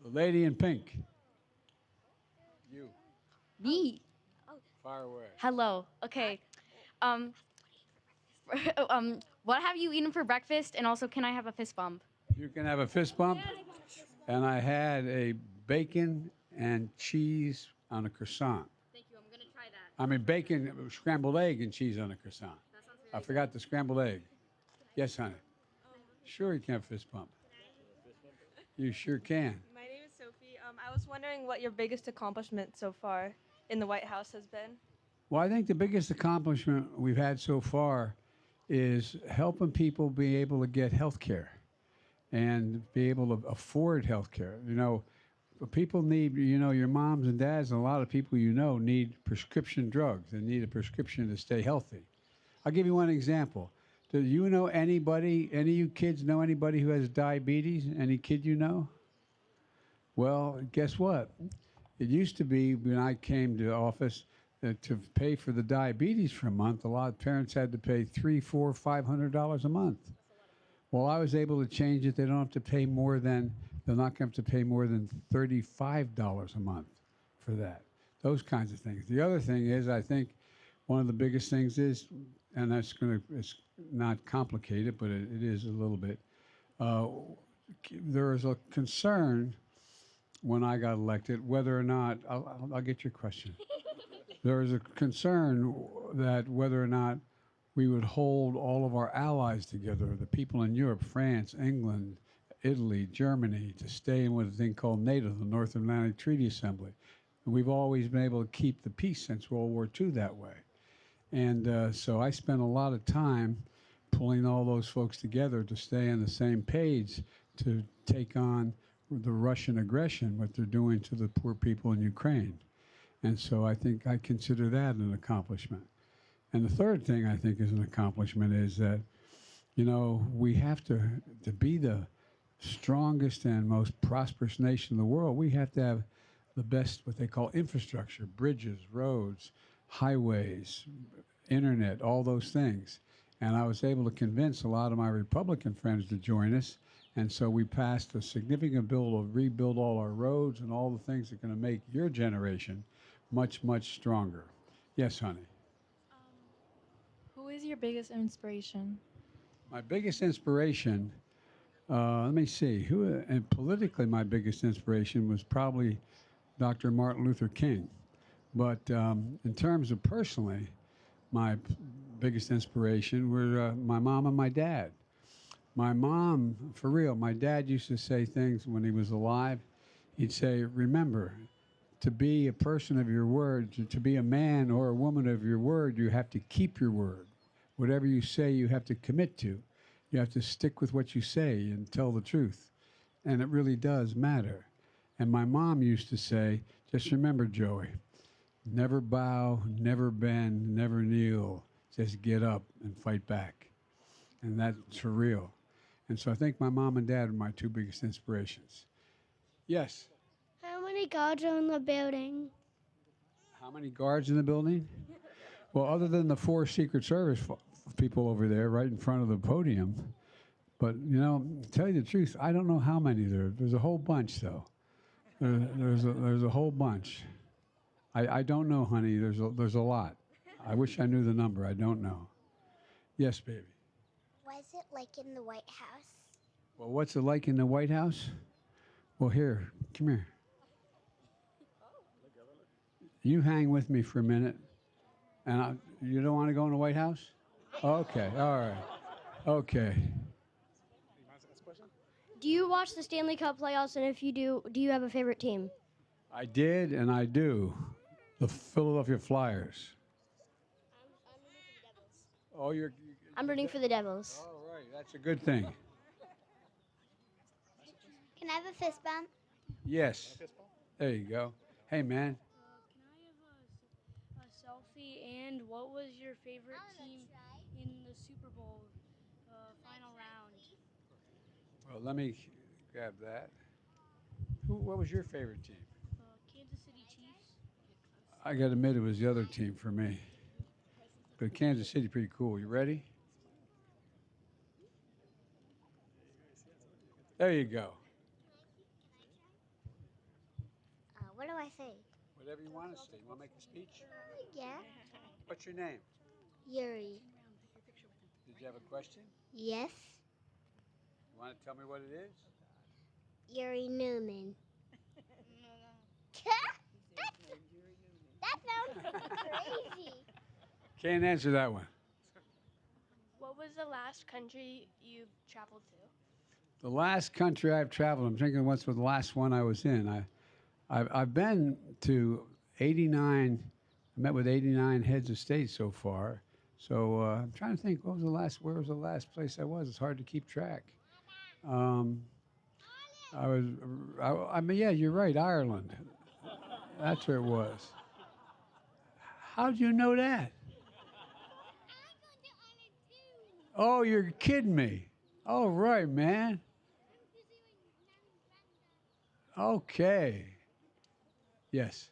The lady in pink. You. Me. Fire away. Hello. Okay. Um, what have you eaten for breakfast? And also, can I have a fist bump? You can have a fist bump. And I had a bacon and cheese on a croissant. Thank you. I'm gonna try that. I mean, bacon, scrambled egg and cheese on a croissant. That sounds I very. forgot the scrambled egg. Yes, honey. Sure, you can have a fist bump. You sure can. My name is Sophie. I was wondering what your biggest accomplishment so far in the White House has been. Well, I think the biggest accomplishment we've had so far is helping people be able to get health care and be able to afford health care. You know, people need, you know, your moms and dads and a lot of people you know need prescription drugs and need a prescription to stay healthy. I'll give you one example. Do you know anybody, any of you kids know anybody who has diabetes? Any kid you know? Well, guess what? It used to be when I came to office to pay for the diabetes for a month, a lot of parents had to pay $300, $400, $500 a month. Well, I was able to change it. They don't have to pay more than, they're not going to have to pay more than $35 a month for that. Those kinds of things. The other thing is, I think one of the biggest things is, and it's not complicated, but it is a little bit. There is a concern when I got elected whether or not, I'll get your question. There was a concern that whether or not we would hold all of our allies together, the people in Europe, France, England, Italy, Germany, to stay in what is a thing called NATO, the North Atlantic Treaty Assembly. And we've always been able to keep the peace since World War II that way. And so I spent a lot of time pulling all those folks together to stay on the same page to take on the Russian aggression, what they're doing to the poor people in Ukraine. And so I think I consider that an accomplishment. And the third thing I think is an accomplishment is that, you know, we have to be the strongest and most prosperous nation in the world, we have to have the best, what they call infrastructure, bridges, roads, highways, internet, all those things. And I was able to convince a lot of my Republican friends to join us. And so we passed a significant bill to rebuild all our roads and all the things that are going to make your generation much, much stronger. Yes, honey. Who is your biggest inspiration? My biggest inspiration, let me see, and politically my biggest inspiration was probably Dr. Martin Luther King. But in terms of personally, my biggest inspiration were my mom and my dad. My mom, for real, my dad used to say things when he was alive. He'd say, remember, to be a person of your word, to be a man or a woman of your word, you have to keep your word. Whatever you say, you have to commit to. You have to stick with what you say and tell the truth. And it really does matter. And my mom used to say, just remember, Joey, never bow, never bend, never kneel. Just get up and fight back. And that's for real. And so I think my mom and dad are my two biggest inspirations. Yes. How many guards are in the building? How many guards in the building? Well, other than the 4 Secret Service people over there right in front of the podium. But, you know, to tell you the truth, I don't know how many there. There's a whole bunch, though. There's a whole bunch. I don't know, honey. There's a lot. I wish I knew the number. I don't know. Yes, baby. What's it like in the White House? Well, what's it like in the White House? Well, here, come here. You hang with me for a minute. And you don't want to go in the White House? Okay, all right. Okay. Do you watch the Stanley Cup playoffs? And if you do you have a favorite team? I did and I do. The Philadelphia Flyers. Oh, I'm rooting for the Devils. All right, that's a good thing. Can I have a fist bump? Yes. There you go. Hey, man. Can I have a selfie? And what was your favorite team in the Super Bowl final round? Well, let me grab that. What was your favorite team? Kansas City Chiefs. I got to admit, it was the other team for me. But Kansas City, pretty cool. You ready? There you go. What do I say? Whatever you want to say. You want to make a speech? Yeah. What's your name? Yuri. Did you have a question? Yes. You want to tell me what it is? Yuri Newman. That sounds crazy. Can't answer that one. What was the last country you traveled to? The last country I've traveled, I'm thinking what's the last one I was in. I've been to 89, I met with 89 heads of state so far. So I'm trying to think, where was the last place I was? It's hard to keep track. I mean, yeah, you're right, Ireland. That's where it was. How'd you know that? Oh, you're kidding me. Oh, right, man. Okay. Yes.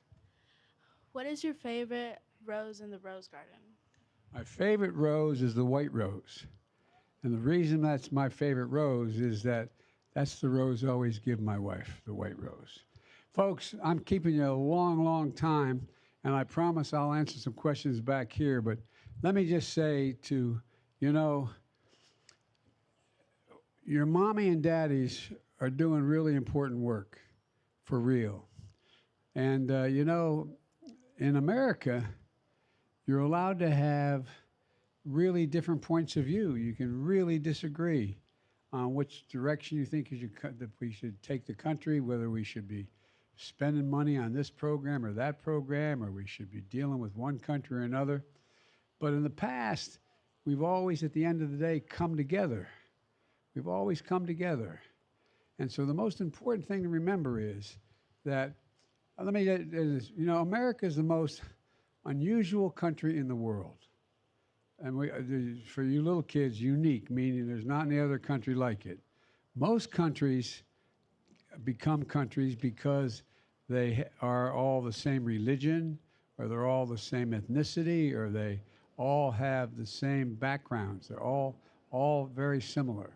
What is your favorite rose in the rose garden? My favorite rose is the white rose. And the reason that's my favorite rose is that that's the rose I always give my wife, the white rose. Folks, I'm keeping you a long, long time, and I promise I'll answer some questions back here. But let me just say your mommy and daddies are doing really important work, for real. And, in America, you're allowed to have really different points of view. You can really disagree on which direction you think that we should take the country, whether we should be spending money on this program or that program, or we should be dealing with one country or another. But in the past, we've always, at the end of the day, come together. We've always come together. And so the most important thing to remember is that, America is the most unusual country in the world. And for you little kids, unique, meaning there's not any other country like it. Most countries become countries because they are all the same religion, or they're all the same ethnicity, or they all have the same backgrounds. They're all very similar.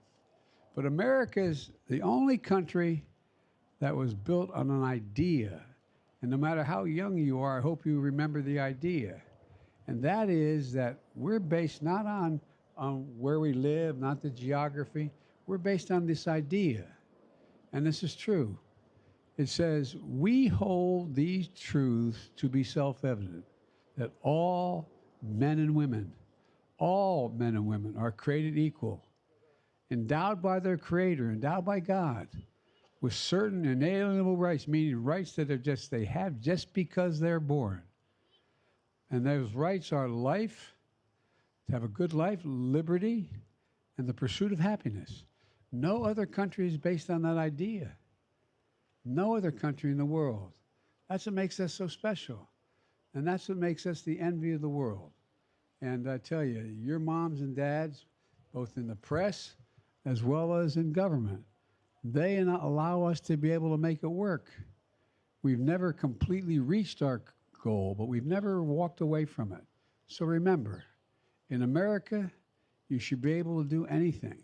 But America is the only country that was built on an idea. And no matter how young you are, I hope you remember the idea. And that is that we're based not on where we live, not the geography. We're based on this idea. And this is true. It says, we hold these truths to be self-evident, that all men and women are created equal, endowed by their Creator, endowed by God, with certain inalienable rights, meaning rights that they have just because they're born. And those rights are life, to have a good life, liberty, and the pursuit of happiness. No other country is based on that idea. No other country in the world. That's what makes us so special. And that's what makes us the envy of the world. And I tell you, your moms and dads, both in the press as well as in government, they allow us to be able to make it work. We've never completely reached our goal, but we've never walked away from it. So remember, in America, you should be able to do anything.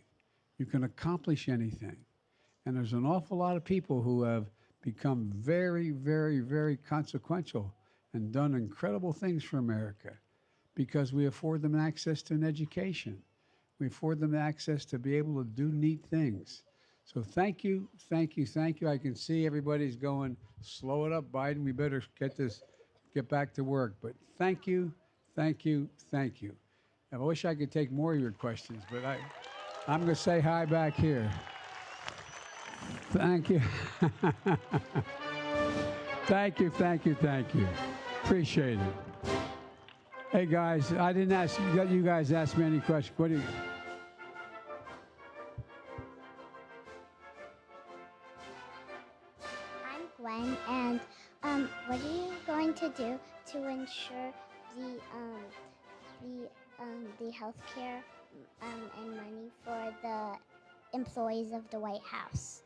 You can accomplish anything. And there's an awful lot of people who have become very, very, very consequential and done incredible things for America because we afford them access to an education. We afford them access to be able to do neat things. So thank you, thank you, thank you. I can see everybody's going, slow it up, Biden. We better get back to work. But thank you, thank you, thank you. I wish I could take more of your questions, but I'm going to say hi back here. Thank you. Thank you, thank you, thank you. Appreciate it. Hey, guys, I didn't ask you guys ask me any questions. What do you... I'm Gwen, and what are you going to do to ensure the health care and money for the employees of the White House?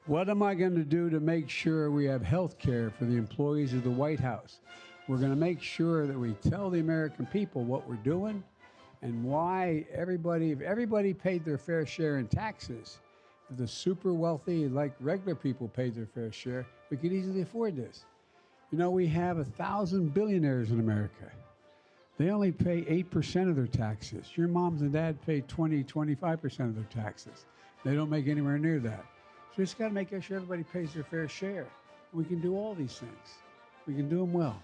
What am I going to do to make sure we have health care for the employees of the White House? We're going to make sure that we tell the American people what we're doing and why if everybody paid their fair share in taxes, if the super wealthy, like regular people, paid their fair share, we could easily afford this. You know, we have 1,000 billionaires in America. They only pay 8% of their taxes. Your moms and dad pay 20, 25% of their taxes. They don't make anywhere near that. So we just got to make sure everybody pays their fair share. We can do all these things. We can do them well.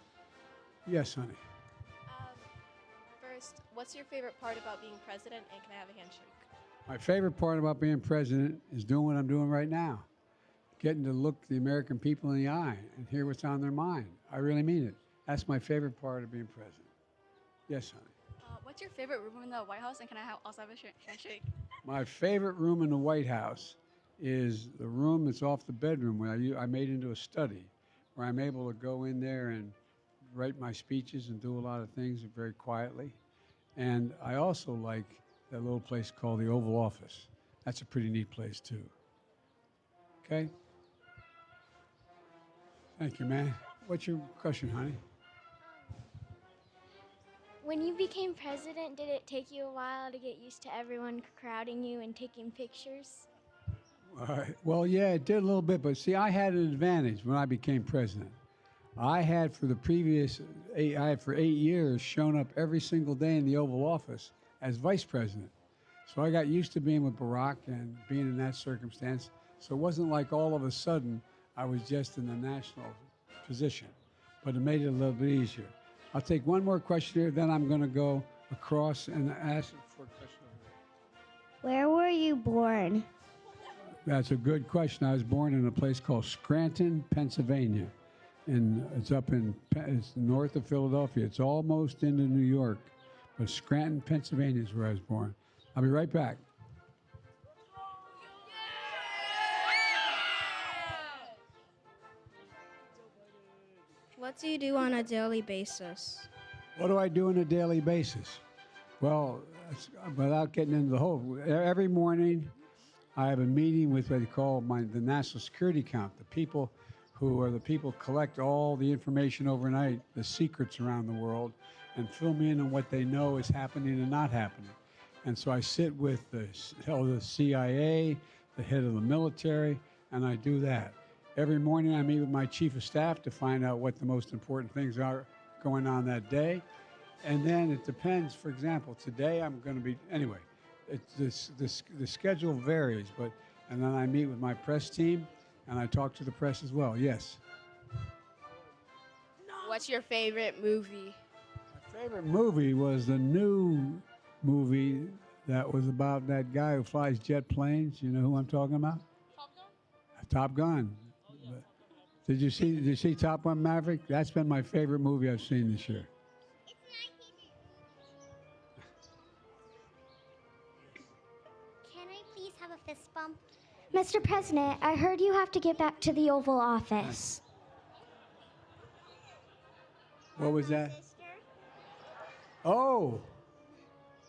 Yes, honey. First, what's your favorite part about being president, and can I have a handshake? My favorite part about being president is doing what I'm doing right now. Getting to look the American people in the eye and hear what's on their mind. I really mean it. That's my favorite part of being president. Yes, honey. What's your favorite room in the White House, and can I also have a handshake? My favorite room in the White House is the room that's off the bedroom where I made into a study, where I'm able to go in there and write my speeches and do a lot of things very quietly. And I also like that little place called the Oval Office. That's a pretty neat place, too. Okay? Thank you, man. What's your question, honey? When you became president, did it take you a while to get used to everyone crowding you and taking pictures? Well, yeah, it did a little bit, but see, I had an advantage when I became president. I had for 8 years shown up every single day in the Oval Office as vice president. So I got used to being with Barack and being in that circumstance. So it wasn't like all of a sudden I was just in the national position, but it made it a little bit easier. I'll take one more question here, then I'm going to go across and ask for a question over there. Where were you born? That's a good question. I was born in a place called Scranton, Pennsylvania. And it's north of Philadelphia. It's almost into New York. But Scranton, Pennsylvania is where I was born. I'll be right back. What do you do on a daily basis? What do I do on a daily basis? Well, without getting into the whole, every morning I have a meeting with what they call the National Security Count, the people who collect all the information overnight, the secrets around the world, and fill me in on what they know is happening and not happening. And so I sit with the head of the CIA, the head of the military, and I do that. Every morning I meet with my chief of staff to find out what the most important things are going on that day. And then it depends. For example, today I'm going to be, anyway, the schedule varies, and then I meet with my press team, and I talk to the press as well. Yes. What's your favorite movie? My favorite movie was the new movie that was about that guy who flies jet planes. You know who I'm talking about? Top Gun. Did you see Top Gun Maverick? That's been my favorite movie I've seen this year. Can I please have a fist bump? Mr. President, I heard you have to get back to the Oval Office. What was that? Oh.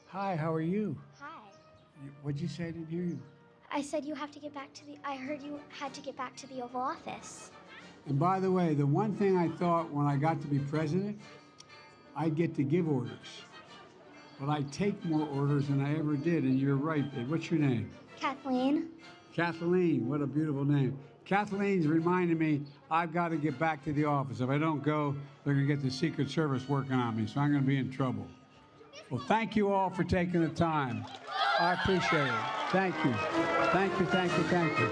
Hi, how are you? Hi. What'd you say? I didn't hear you. I said you have to get back to I heard you had to get back to the Oval Office. And by the way, the one thing I thought when I got to be president, I'd get to give orders. But I take more orders than I ever did, and you're right, babe. What's your name? Kathleen. Kathleen, what a beautiful name. Kathleen's reminding me I've got to get back to the office. If I don't go, they're going to get the Secret Service working on me, so I'm going to be in trouble. Well, thank you all for taking the time. I appreciate it. Thank you. Thank you, thank you, thank you.